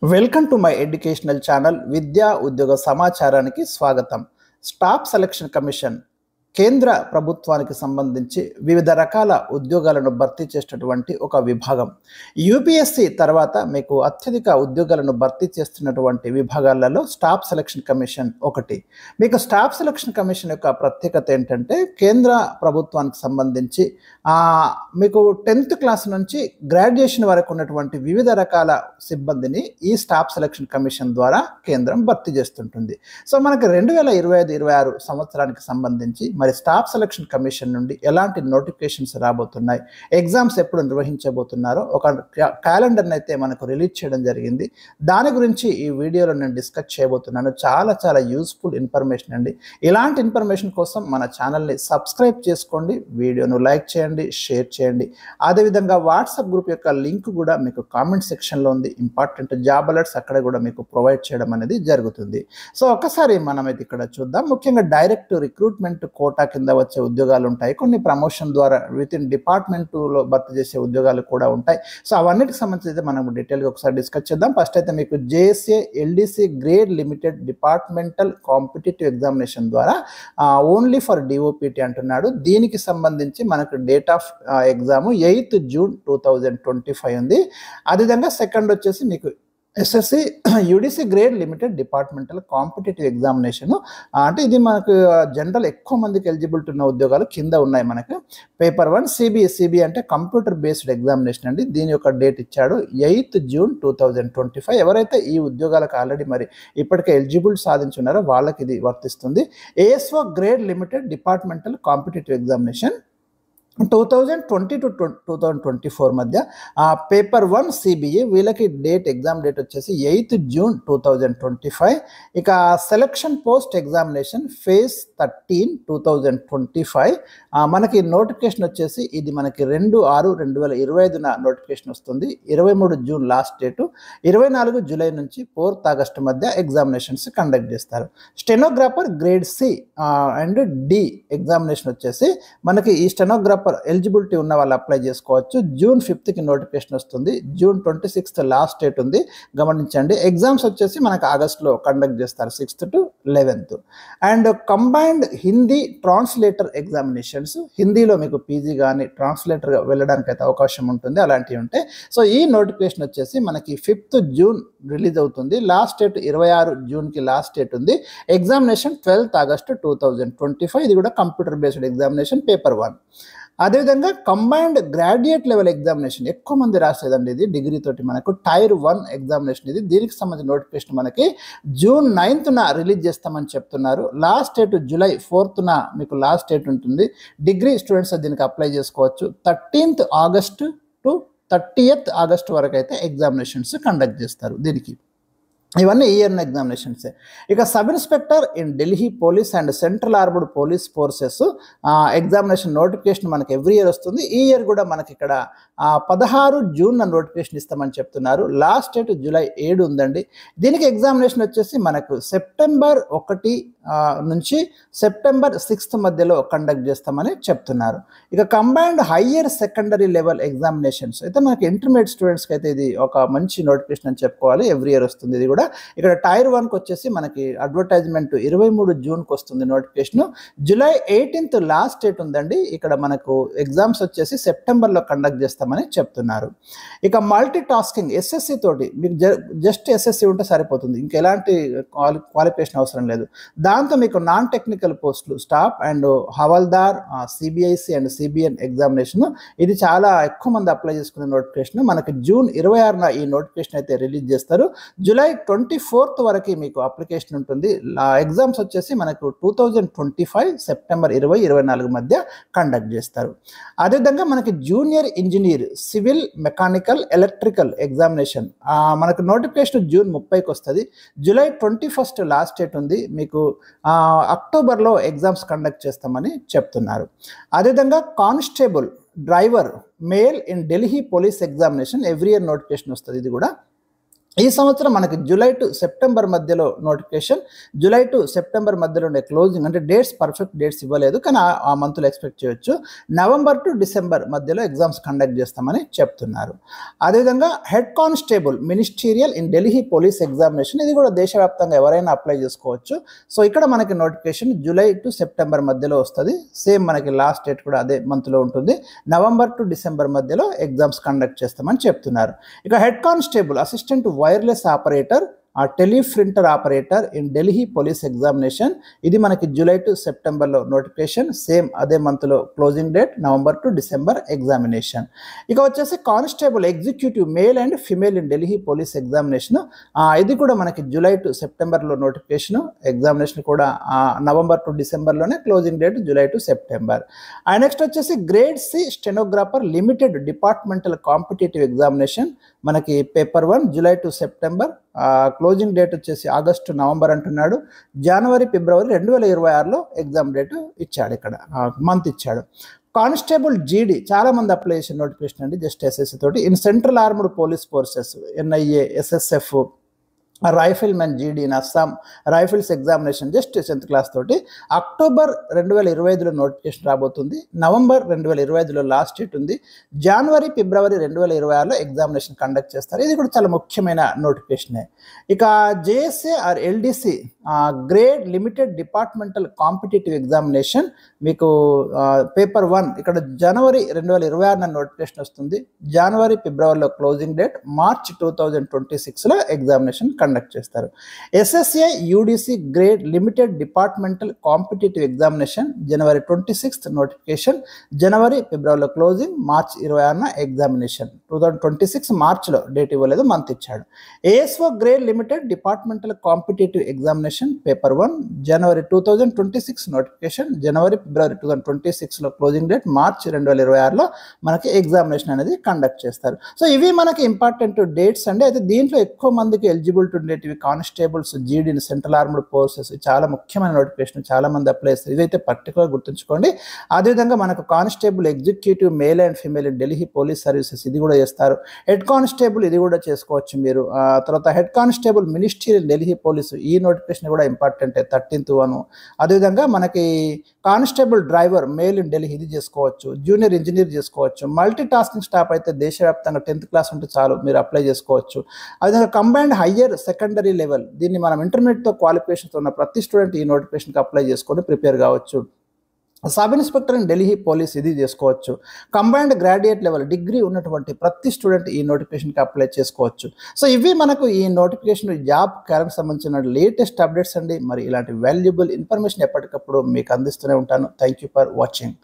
Welcome to my educational channel విద్యా ఉద్యోగ సమాచారానికి స్వాగతం. స్టాఫ్ సెలక్షన్ కమిషన్ కేంద్ర ప్రభుత్వానికి సంబంధించి వివిధ రకాల ఉద్యోగాలను భర్తీ చేసేటటువంటి ఒక విభాగం. యూపీఎస్సీ తర్వాత మీకు అత్యధిక ఉద్యోగాలను భర్తీ చేస్తున్నటువంటి విభాగాలలో స్టాఫ్ సెలక్షన్ కమిషన్ ఒకటి. మీకు స్టాఫ్ సెలక్షన్ కమిషన్ యొక్క ప్రత్యేకత ఏంటంటే కేంద్ర ప్రభుత్వానికి సంబంధించి మీకు 10th క్లాస్ నుంచి గ్రాడ్యుయేషన్ వరకు ఉన్నటువంటి వివిధ రకాల సిబ్బందిని ఈ స్టాఫ్ సెలక్షన్ కమిషన్ ద్వారా కేంద్రం భర్తీ చేస్తుంటుంది. సో మనకి 2025-26 సంవత్సరానికి సంబంధించి మరి స్టాఫ్ సెలక్షన్ కమిషన్ నుండి ఎలాంటి నోటిఫికేషన్స్ రాబోతున్నాయి, ఎగ్జామ్స్ ఎప్పుడు నిర్వహించబోతున్నారో ఒక క్యాలెండర్ని అయితే మనకు రిలీజ్ చేయడం జరిగింది. దాని గురించి ఈ వీడియోలో నేను డిస్కస్ చేయబోతున్నాను. చాలా యూస్ఫుల్ ఇన్ఫర్మేషన్ అండి. ఇలాంటి ఇన్ఫర్మేషన్ కోసం మన ఛానల్ని సబ్స్క్రైబ్ చేసుకోండి, వీడియోను లైక్ చేయండి, షేర్ చేయండి. అదేవిధంగా వాట్సాప్ గ్రూప్ యొక్క లింక్ కూడా మీకు కామెంట్ సెక్షన్లో ఉంది. ఇంపార్టెంట్ జాబ్ అలర్ట్స్ అక్కడ కూడా మీకు ప్రొవైడ్ చేయడం అనేది జరుగుతుంది. సో ఒకసారి మనమైతే ఇక్కడ చూద్దాం. ముఖ్యంగా డైరెక్ట్ రిక్రూట్మెంట్ కోటా కింద వచ్చే ఉద్యోగాలు ఉంటాయి, కొన్ని ప్రమోషన్ ద్వారా విత్ ఇన్ డిపార్ట్మెంట్లో భర్తీ చేసే ఉద్యోగాలు కూడా ఉంటాయి. సో అవన్నిటికి సంబంధించి మనం డీటెయిల్గా ఒకసారి డిస్కస్ చేద్దాం. ఫస్ట్ అయితే మీకు JSA LDC grade limited departmental competitive examination ద్వారా ఓన్లీ ఫర్ డిఓపిటి అంటున్నాడు. దీనికి సంబంధించి మనకు date of exam 8th June 2025 ఉంది. అదేవిధంగా సెకండ్ వచ్చేసి మీకు SSC UDC grade limited departmental competitive examination. అంటే ఇది మనకు జనరల్ ఎక్కువ మందికి ఎలిజిబిలిటీ ఉన్న ఉద్యోగాలు కింద ఉన్నాయి. మనకు పేపర్ 1 సిబిఐ అంటే కంప్యూటర్ బేస్డ్ ఎగ్జామినేషన్ అండి. దీని యొక్క డేట్ ఇచ్చాడు 8th June 2025. ఎవరైతే ఈ ఉద్యోగాలకు ఆల్రెడీ మరి ఇప్పటికే ఎలిజిబుల్ సాధించున్నారో వాళ్ళకి ఇది వర్తిస్తుంది. ASO grade limited departmental competitive examination 2020 to 2024 మధ్య పేపర్ 1 సిబిఐ వీళ్ళకి ఎగ్జామ్ డేట్ వచ్చేసి 8th June 2025. ఇక సెలక్షన్ పోస్ట్ ఎగ్జామినేషన్ ఫేజ్ 13 2025 మనకి నోటిఫికేషన్ వచ్చేసి ఇది మనకి 2/6/2025 నోటిఫికేషన్ వస్తుంది. 23 June లాస్ట్ డేటు, 24 July నుంచి 4th August మధ్య ఎగ్జామినేషన్స్ కండక్ట్ చేస్తారు. Stenographer grade C and D examination వచ్చేసి మనకి ఈ స్టెనోగ్రాఫర్ ఎలిజిబిలిటీ ఉన్న వాళ్ళు అప్లై చేసుకోవచ్చు. June 5th నోటిఫికేషన్ వస్తుంది. June 26th లాస్ట్ డేట్ ఉంది, గమనించండి. ఎగ్జామ్స్ వచ్చేసి మనకు ఆగస్టులో కండక్ట్ చేస్తారు 6th to 11th. And combined Hindi translator examinations, హిందీలో మీకు పీజీ కానీ ట్రాన్స్లేటర్గా వెళ్ళడానికి అయితే అవకాశం ఉంటుంది, అలాంటివి ఉంటాయి. సో ఈ నోటిఫికేషన్ వచ్చేసి మనకి 5th June రిలీజ్ అవుతుంది. లాస్ట్ డేట్ 26 Juneకి లాస్ట్ డేట్ ఉంది. Examination 12th August 2025. ఇది కూడా కంప్యూటర్ బేస్డ్ ఎగ్జామినేషన్ పేపర్ 1. అదేవిధంగా కంబైన్డ్ గ్రాడ్యుయేట్ లెవెల్ ఎగ్జామినేషన్ ఎక్కువ మంది రాసేదండి. ఇది డిగ్రీ తోటి మనకు టైర్ 1 ఎగ్జామినేషన్ ఇది. దీనికి సంబంధించిన నోటిఫికేషన్ మనకి June 9th రిలీజ్ చేస్తామని చెప్తున్నారు. లాస్ట్ డేట్ July 4th మీకు లాస్ట్ డేట్ ఉంటుంది. డిగ్రీ స్టూడెంట్స్ దీనికి అప్లై చేసుకోవచ్చు. 13th August to 30th August వరకు అయితే ఎగ్జామినేషన్స్ కండక్ట్ చేస్తారు. దీనికి ఇవన్నీ ఇయర్ ఎగ్జామినేషన్సే. ఇక sub inspector in Delhi police and central armed police forces examination notification మనకి ఎవ్రీ ఇయర్ వస్తుంది. ఈ ఇయర్ కూడా మనకి ఇక్కడ 16 June నోటిఫికేషన్ ఇస్తామని చెప్తున్నారు. లాస్ట్ డేట్ July 7 ఉందండి. దీనికి ఎగ్జామినేషన్ వచ్చేసి మనకు September 1 నుంచి September 6th మధ్యలో కండక్ట్ చేస్తామని చెప్తున్నారు. ఇక combined higher secondary level examinations అయితే మనకి ఇంటర్మీడియట్ స్టూడెంట్స్కి అయితే ఇది ఒక మంచి నోటిఫికేషన్ అని చెప్పుకోవాలి. ఎవ్రీ ఇయర్ వస్తుంది ఇది కూడా. ఇక్కడ టైర్ 1కి వచ్చేసి మనకి అడ్వర్టైజ్మెంట్ 23 Juneకి వస్తుంది notification. July 18th last date ఉందండి. ఇక్కడ మనకు ఎగ్జామ్స్ వచ్చేసి సెప్టెంబర్లో కండక్ట్ చేస్తామని చెప్తున్నారు. ఇక మల్టీ టాస్కింగ్ ఎస్ఎస్సి తోటి మీకు జస్ట్ ఎస్ఎస్సి ఉంటే సరిపోతుంది, ఇంకా ఎలాంటి క్వాలిఫికేషన్ అవసరం లేదు. దాంతో మీకు నాన్ టెక్నికల్ పోస్టులు staff and Havaldar, CBIC and CBN examination ఇది చాలా ఎక్కువ మంది అప్లై చేసుకునే నోటిఫికేషన్. మనకి June 26న ఈ నోటిఫికేషన్ అయితే రిలీజ్ చేస్తారు. July 24th వరకు మీకు అప్లికేషన్ ఉంటుంది. ఎగ్జామ్స్ వచ్చేసి మనకు 2025 September 20-24 మధ్య కండక్ట్ చేస్తారు. అదేవిధంగా మనకి junior engineer civil mechanical electrical examination మనకు నోటిఫికేషన్ June 30కి వస్తుంది. July 21st లాస్ట్ డేట్ ఉంది. మీకు అక్టోబర్లో ఎగ్జామ్స్ కండక్ట్ చేస్తామని చెప్తున్నారు. అదేవిధంగా constable driver male in Delhi police examination every year notification వస్తుంది. ఇది కూడా ఈ సంవత్సరం మనకి జూలై టు సెప్టెంబర్ మధ్యలో నోటిఫికేషన్, జూలై టు సెప్టెంబర్ మధ్యలోనే క్లోజింగ్, అంటే డేట్స్ పర్ఫెక్ట్ డేట్స్ ఇవ్వలేదు కానీ ఆ మంత్లో ఎక్స్పెక్ట్ చేయొచ్చు. నవంబర్ టు డిసెంబర్ మధ్యలో ఎగ్జామ్స్ కండక్ట్ చేస్తామని చెప్తున్నారు. అదేవిధంగా head constable ministerial in Delhi police examination, ఇది కూడా దేశవ్యాప్తంగా ఎవరైనా అప్లై చేసుకోవచ్చు. సో ఇక్కడ మనకి నోటిఫికేషన్ జూలై టు సెప్టెంబర్ మధ్యలో వస్తుంది. సేమ్ మనకి లాస్ట్ డేట్ కూడా అదే మంత్లో ఉంటుంది. నవంబర్ టు డిసెంబర్ మధ్యలో ఎగ్జామ్స్ కండక్ట్ చేస్తామని చెప్తున్నారు. ఇక head constable assistant wireless operator ఆ teleprinter operator in Delhi police examination, ఇది మనకి జూలై టు సెప్టెంబర్లో నోటిఫికేషన్, సేమ్ అదే మంత్లో closing date, November to December examination. ఇక వచ్చేసి constable executive male and female in Delhi police examination, ఇది కూడా మనకి జూలై టు సెప్టెంబర్లో నోటిఫికేషన్, ఎగ్జామినేషన్ కూడా నవంబర్ టు డిసెంబర్లోనే, closing date July to September. Next వచ్చేసి grade C stenographer limited departmental competitive examination, మనకి paper 1 July to September, closing date వచ్చేసి August November అంటున్నాడు. జనవరి ఫిబ్రవరి 2026లో ఎగ్జామ్ డేట్ ఇచ్చాడు, ఇక్కడ మంత్ ఇచ్చాడు. కానిస్టేబుల్ జీడీ చాలా మంది అప్లై చేసిన నోటిఫికేషన్ అండి, జస్ట్ ఎస్ఎస్సి తోటి. In central armed police forces NIA SSF rifle men జీడీ in Assam rifles examination, just 10th class తోటి. అక్టోబర్ 2025లో నోటిఫికేషన్ రాబోతుంది. నవంబర్ 2025లో లాస్ట్ డేట్ ఉంది. జనవరి ఫిబ్రవరి 2026లో ఎగ్జామినేషన్ కండక్ట్ చేస్తారు. ఇది కూడా చాలా ముఖ్యమైన నోటిఫికేషనే. ఇక JSA or LDC grade limited departmental competitive examination, మీకు పేపర్ 1 ఇక్కడ జనవరి 2026 నోటిఫికేషన్ వస్తుంది. జనవరి ఫిబ్రవరిలో క్లోజింగ్ డేట్, మార్చ్ 2026లో ఎగ్జామినేషన్ కండక్ట్ చేస్తారు. SSA UDC grade limited departmental competitive examination, జనవరి 26th నోటిఫికేషన్, జనవరి ఫిబ్రవరిలో క్లోజింగ్, మార్చ్ 26న ఎగ్జామినేషన్. 2026 మార్చ్లో డేట్ ఇవ్వలేదు, మంత్ ఇచ్చాడు. ASO grade limited departmental competitive examination paper 1 జనవరి 2026 నోటిఫికేషన్, జనవరి ఫిబ్రవరి 2026లో క్లోజింగ్ డేట్, మార్చ్ 2026లో మనకి ఎగ్జామినేషన్ అనేది కండక్ట్ చేస్తారు. సో ఇవి మనకి ఇంపార్టెంట్ డేట్స్ అండి. అయితే దీంట్లో ఎక్కువ మందికి ఎలిజిబిలిటీ ఉండేటివి కానిస్టేబుల్స్ జీడీ సెంట్రల్ ఆర్మ్డ్ ఫోర్సెస్, చాలా ముఖ్యమైన నోటిఫికేషన్, చాలా మంది అప్లై చేస్తారు. ఇదైతే పర్టికులర్ గుర్తుంచుకోండి. అదేవిధంగా మనకు constable executive male and female in Delhi police services, ఇది కూడా చేస్తారు. హెడ్ కానిస్టేబుల్ ఇది కూడా చేసుకోవచ్చు మీరు. తర్వాత head constable ministry Delhi police, ఈ నోటిఫికేషన్ కూడా ఇంపార్టెంట్, 13th 1. అదేవిధంగా మనకి constable driver male in Delhi, ఇది చేసుకోవచ్చు. జూనియర్ ఇంజనీర్ చేసుకోవచ్చు. మల్టీ టాస్కింగ్ స్టాఫ్ అయితే దేశవ్యాప్తంగా 10th క్లాస్ ఉంటే చాలు, మీరు అప్లై చేసుకోవచ్చు. అదేవిధంగా కంబైన్డ్ హయ్యర్ సెకండరీ లెవెల్, దీన్ని మనం ఇంటర్మీడియట్తో క్వాలిఫికేషన్తో ఉన్న ప్రతి స్టూడెంట్ ఈ నోటిఫికేషన్కి అప్లై చేసుకొని ప్రిపేర్ కావచ్చు. Sub inspector in Delhi police, ఇది చేసుకోవచ్చు. కంబైన్డ్ గ్రాడ్యుయేట్ లెవెల్ డిగ్రీ ఉన్నటువంటి ప్రతి స్టూడెంట్ ఈ నోటిఫికేషన్కి అప్లై చేసుకోవచ్చు. సో ఇవి మనకు ఈ నోటిఫికేషన్ జాబ్ క్యారెక్టర్ సంబంధించిన లేటెస్ట్ అప్డేట్స్ అండి. మరి ఇలాంటి వాల్యుబుల్ ఇన్ఫర్మేషన్ ఎప్పటికప్పుడు మీకు అందిస్తూనే ఉంటాను. Thank you for watching.